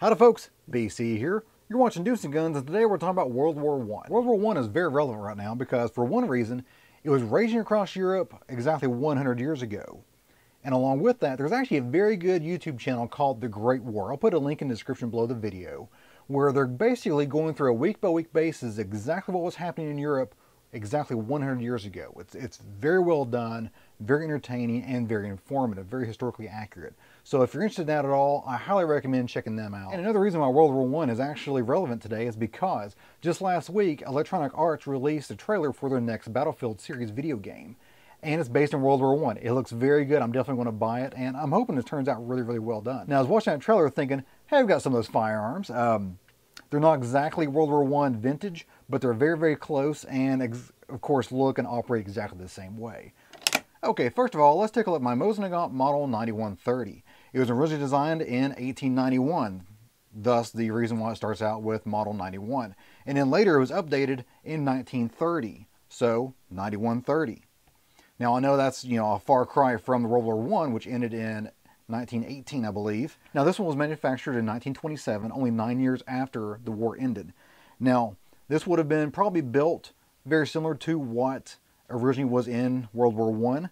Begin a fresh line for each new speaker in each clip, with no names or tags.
Howdy folks, BC here. You're watching Deuce and Guns, and today we're talking about World War I. World War I is very relevant right now because, for one reason, it was raging across Europe exactly 100 years ago. And along with that, there's actually a very good YouTube channel called Teh Great War. I'll put a link in the description below the video, where they're basically going through a week-by-week basis exactly what was happening in Europe exactly 100 years ago. It's very well done, very entertaining, and very informative, very historically accurate. So if you're interested in that at all, I highly recommend checking them out. And another reason why World War I is actually relevant today is because just last week, Electronic Arts released a trailer for their next Battlefield series video game. And it's based on World War I. It looks very good. I'm definitely going to buy it, and I'm hoping it turns out really, really well done. Now, I was watching that trailer thinking, hey, I've got some of those firearms. They're not exactly World War I vintage, but they're very, very close and, of course, look and operate exactly the same way. Okay, first of all, let's take a look at my Mosin Nagant Model 9130. It was originally designed in 1891, thus the reason why it starts out with Model 91. And then later it was updated in 1930, so 9130. Now, I know that's, a far cry from World War I, which ended in 1918, I believe. Now, this one was manufactured in 1927, only 9 years after the war ended. Now, this would have been probably built very similar to what originally was in World War I,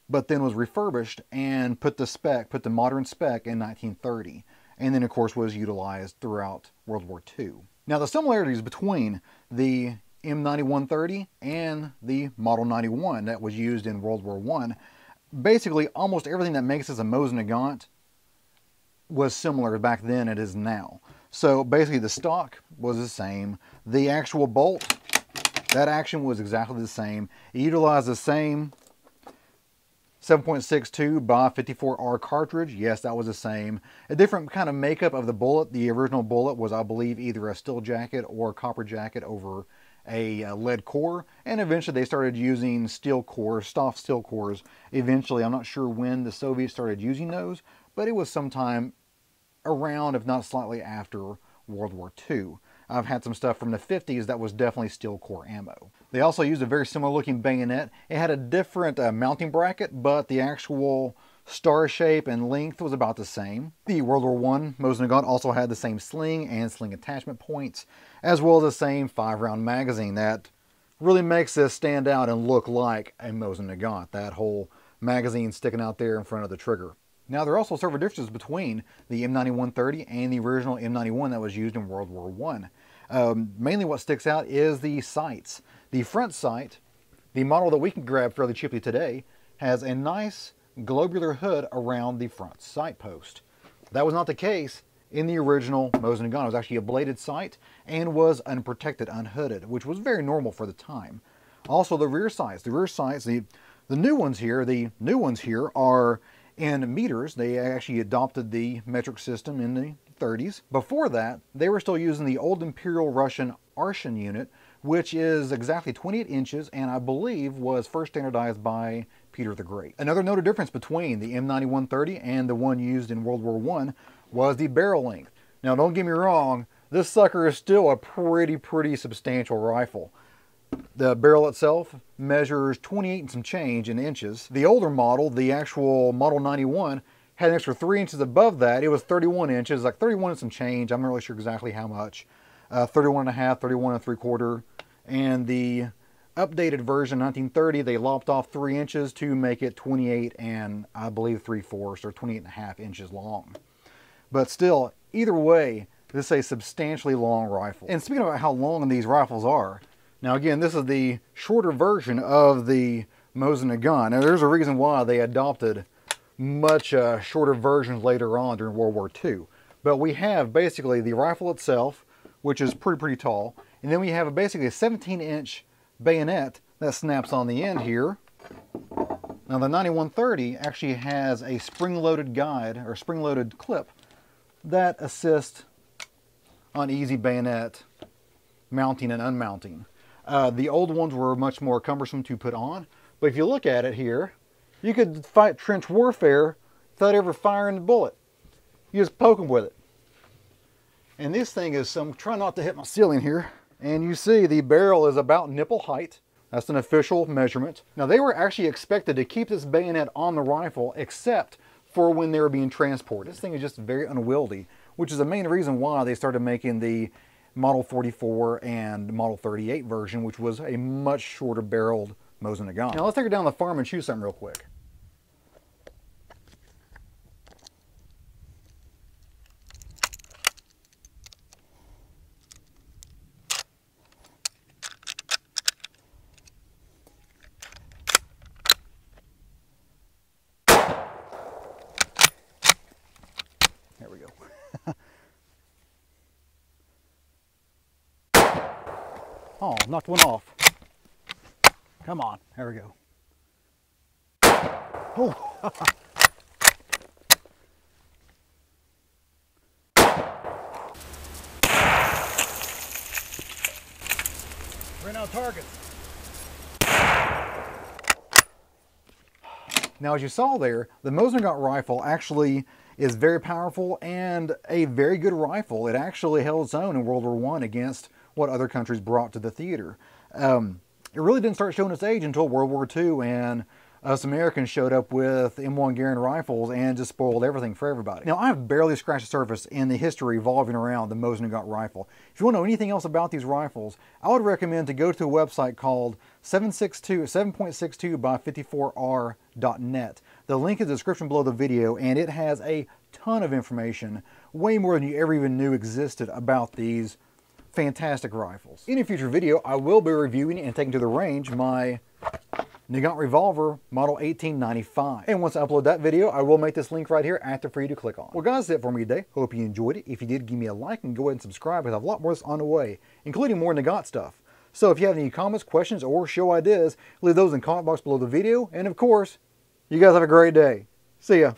but then was refurbished and put the modern spec in 1930. And then, of course, was utilized throughout World War II. Now, the similarities between the M9130 and the Model 91 that was used in World War I, basically almost everything that makes this a Mosin Nagant was similar back then as it is now. So basically the stock was the same. The actual bolt, that action was exactly the same. It utilized the same 7.62 by 54R cartridge. Yes, that was the same. A different kind of makeup of the bullet. The original bullet was, I believe, either a steel jacket or a copper jacket over a lead core, and eventually they started using steel cores, soft steel cores. Eventually, I'm not sure when the Soviets started using those, but it was sometime around, if not slightly after, World War II. I've had some stuff from the 50s that was definitely steel core ammo. They also used a very similar looking bayonet. It had a different mounting bracket, but the actual star shape and length was about the same. The World War I Mosin Nagant also had the same sling and sling attachment points, as well as the same 5-round magazine that really makes this stand out and look like a Mosin Nagant, that whole magazine sticking out there in front of the trigger. Now, there are also several differences between the M9130 and the original M91 that was used in World War I. Mainly what sticks out is the sights. The front sight, the model that we can grab fairly cheaply today, has a nice globular hood around the front sight post. That was not the case in the original Mosin Nagant. It was actually a bladed sight and was unprotected, unhooded, which was very normal for the time. Also, the rear sights. The new ones here are in meters. They actually adopted the metric system in the 30s. Before that, they were still using the old Imperial Russian Arshin unit, which is exactly 28 inches and I believe was first standardized by Peter the Great. Another noted difference between the M9130 and the one used in World War I was the barrel length. Now, don't get me wrong, this sucker is still a pretty substantial rifle. The barrel itself measures 28 and some change in inches. The older model, the actual Model 91, had an extra 3 inches above that. It was 31 inches, like 31 and some change. I'm not really sure exactly how much. 31 and a half, 31 and 3/4. And the updated version, 1930, they lopped off 3 inches to make it 28 and I believe 3/4 or 28 and a half inches long. But still, either way, this is a substantially long rifle. And speaking about how long these rifles are, now again, this is the shorter version of the Mosin Nagant. Now there's a reason why they adopted much shorter versions later on during World War II. But we have basically the rifle itself, which is pretty tall, and then we have basically a 17-inch bayonet that snaps on the end here. Now the 9130 actually has a spring-loaded guide or spring-loaded clip that assists on easy bayonet mounting and unmounting. The old ones were much more cumbersome to put on, but if you look at it here, you could fight trench warfare without ever firing the bullet. You just poke them with it. And this thing is, I'm trying not to hit my ceiling here, and you see the barrel is about nipple height. That's an official measurement. Now, they were actually expected to keep this bayonet on the rifle except for when they were being transported. This thing is just very unwieldy which is the main reason why they started making the Model 44 and Model 38 version, which was a much shorter barreled Mosin Nagant. Now let's take her down to the farm and shoot something real quick. There we go. Oh, knocked one off. Come on, there we go. Oh. Ran out of targets. Now, as you saw there, the Mosin Nagant rifle actually is very powerful and a very good rifle. It actually held its own in World War I against what other countries brought to the theater. It really didn't start showing its age until World War II, and us Americans showed up with M91 Garand rifles and just spoiled everything for everybody. Now, I've barely scratched the surface in the history revolving around the Mosin Nagant rifle. If you want to know anything else about these rifles, I would recommend to go to a website called 7.62 by 54R.net. The link is in the description below the video, and it has a ton of information, way more than you ever even knew existed about these fantastic rifles. In a future video, I will be reviewing and taking to the range my Nagant revolver Model 1895. And once I upload that video, I will make this link right here active for you to click on. Well guys, that's it for me today. Hope you enjoyed it. If you did, give me a like and go ahead and subscribe because I have a lot more on the way, including more Nagant stuff. So if you have any comments, questions, or show ideas, leave those in the comment box below the video. And of course, you guys have a great day. See ya.